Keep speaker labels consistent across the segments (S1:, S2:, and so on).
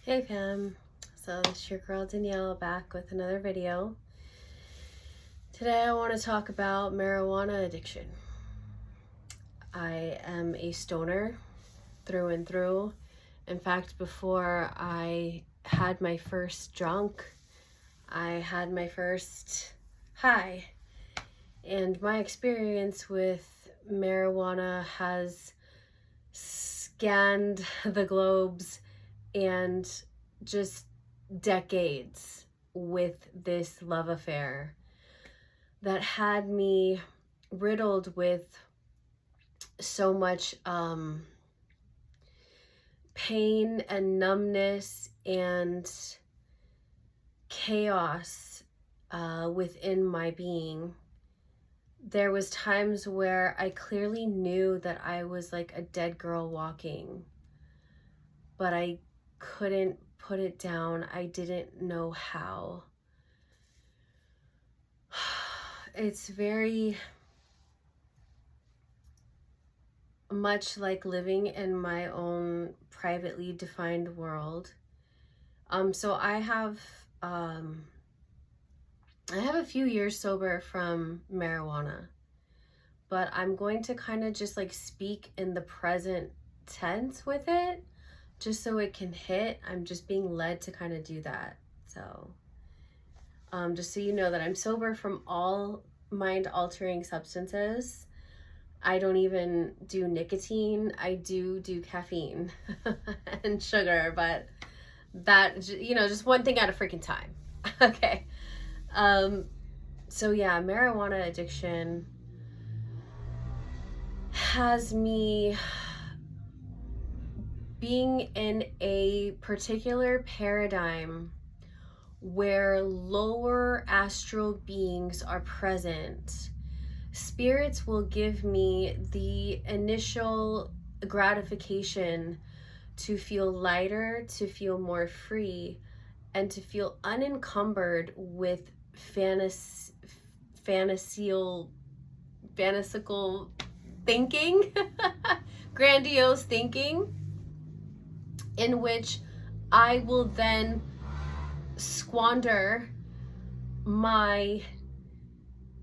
S1: Hey fam, so this is your girl Danielle back with another video. Today I want to talk about marijuana addiction. I am a stoner through and through. In fact, before I had my first drunk, I had my first high. And my experience with marijuana has scanned the globes and just decades with this love affair that had me riddled with so much pain and numbness and chaos within my being. There was times where I clearly knew that I was like a dead girl walking, but I couldn't put it down. I didn't know how. It's very much like living in my own privately defined world. So I have a few years sober from marijuana, but I'm going to kind of just like speak in the present tense with it, just so it can hit. I'm just being led to kind of do that. So just so you know that I'm sober from all mind-altering substances. I don't even do nicotine. I do caffeine and sugar, but that, you know, just one thing at a freaking time. Okay. So yeah, marijuana addiction has me being in a particular paradigm where lower astral beings are present. Spirits will give me the initial gratification to feel lighter, to feel more free, and to feel unencumbered with fantastical thinking, grandiose thinking, in which I will then squander my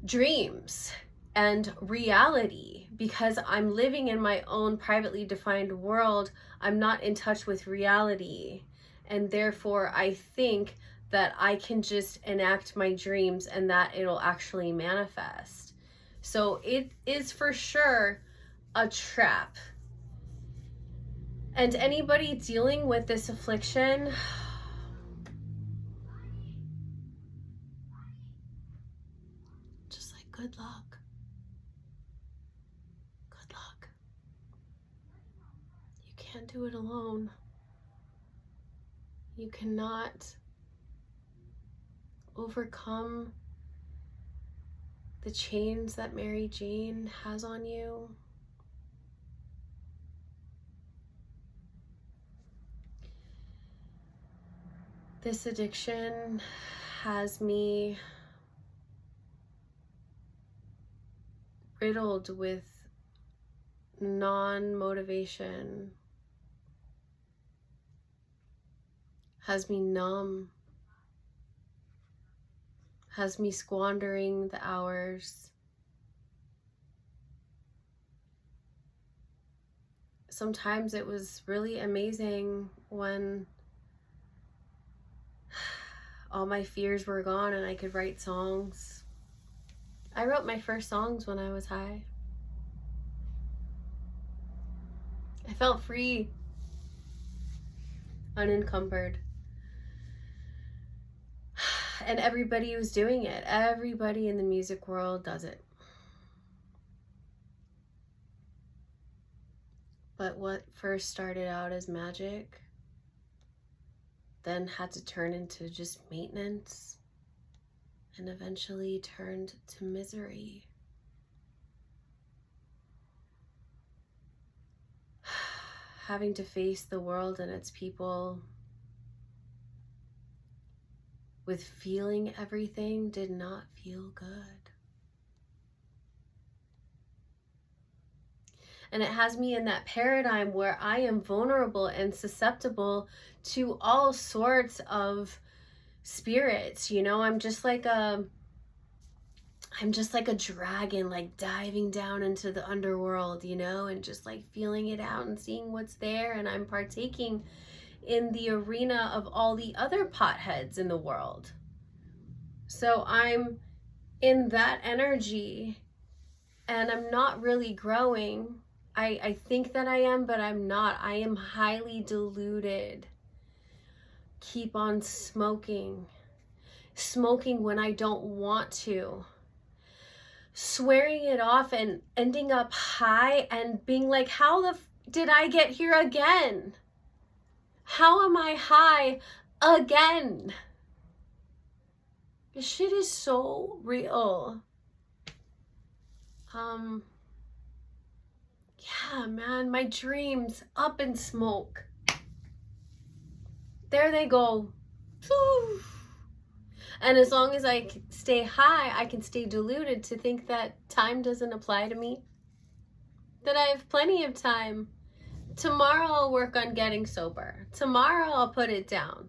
S1: dreams and reality because I'm living in my own privately defined world. I'm not in touch with reality, and therefore I think that I can just enact my dreams and that it'll actually manifest. So it is for sure a trap. And anybody dealing with this affliction, just like good luck. Good luck. You can't do it alone. You cannot overcome the chains that Mary Jane has on you. This addiction has me riddled with non-motivation, has me numb, has me squandering the hours. Sometimes it was really amazing when all my fears were gone and I could write songs. I wrote my first songs when I was high. I felt free, unencumbered. And everybody was doing it. Everybody in the music world does it. But what first started out as magic then had to turn into just maintenance and eventually turned to misery. Having to face the world and its people with feeling everything did not feel good. And it has me in that paradigm where I am vulnerable and susceptible to all sorts of spirits. You know, I'm just like a dragon, like diving down into the underworld, you know, and just like feeling it out and seeing what's there. And I'm partaking in the arena of all the other potheads in the world. So I'm in that energy and I'm not really growing. I think that I am, but I'm not. I am highly deluded. Keep on smoking. Smoking when I don't want to. Swearing it off and ending up high and being like, how did I get here again? How am I high again? This shit is so real. Yeah, man, my dreams up in smoke. There they go. Whew. And as long as I stay high, I can stay deluded to think that time doesn't apply to me. That I have plenty of time. Tomorrow I'll work on getting sober. Tomorrow I'll put it down.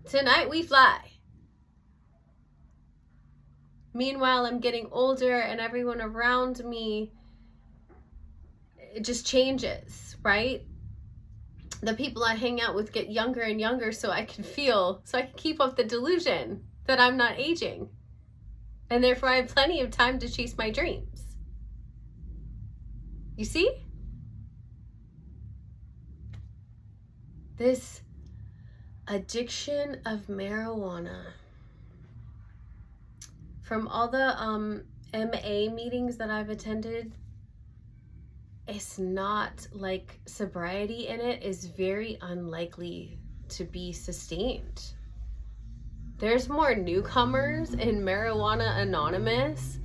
S1: Tonight we fly. Meanwhile, I'm getting older and everyone around me, it just changes, right? The people I hang out with get younger and younger so I can keep up the delusion that I'm not aging. And therefore I have plenty of time to chase my dreams. You see? This addiction of marijuana. From all the MA meetings that I've attended, it's not like sobriety in it is very unlikely to be sustained. There's more newcomers in Marijuana Anonymous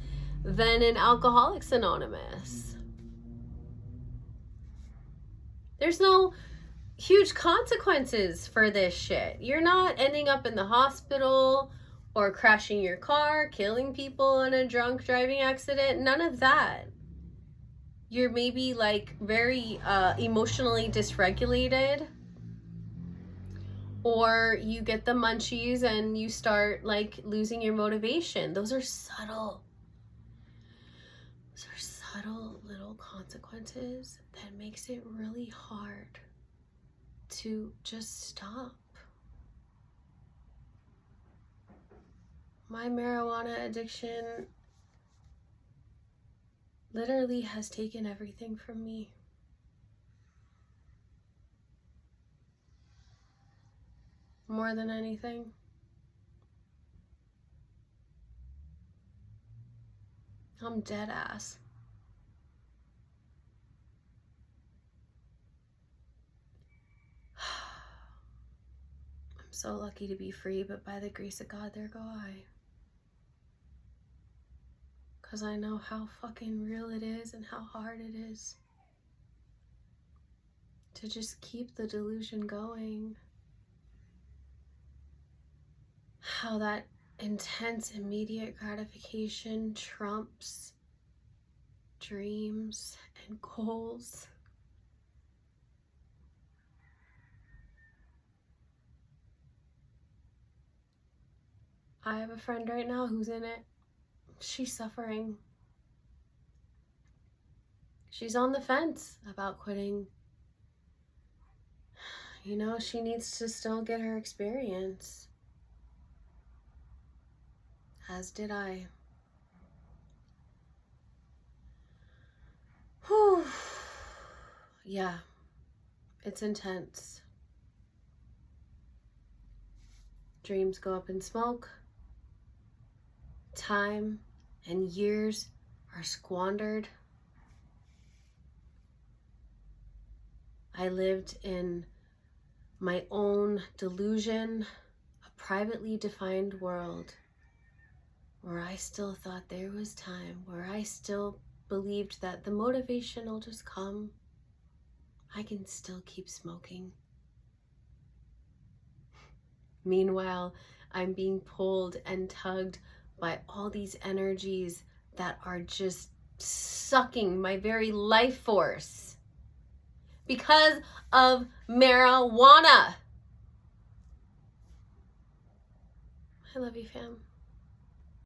S1: than in Alcoholics Anonymous. There's no huge consequences for this shit. You're not ending up in the hospital or crashing your car, killing people in a drunk driving accident. None of that. You're maybe like very emotionally dysregulated, or you get the munchies and you start like losing your motivation. Those are subtle. Those are subtle little consequences that makes it really hard to just stop. My marijuana addiction literally has taken everything from me. More than anything. I'm dead ass. I'm so lucky to be free, but by the grace of God, there go I. Because I know how fucking real it is and how hard it is to just keep the delusion going. How that intense immediate gratification trumps dreams and goals. I have a friend right now who's in it. She's suffering. She's on the fence about quitting. You know, she needs to still get her experience. As did I. Whew. Yeah, it's intense. Dreams go up in smoke. Time and years are squandered. I lived in my own delusion, a privately defined world where I still thought there was time, where I still believed that the motivation will just come. I can still keep smoking. Meanwhile, I'm being pulled and tugged by all these energies that are just sucking my very life force because of marijuana. I love you, fam.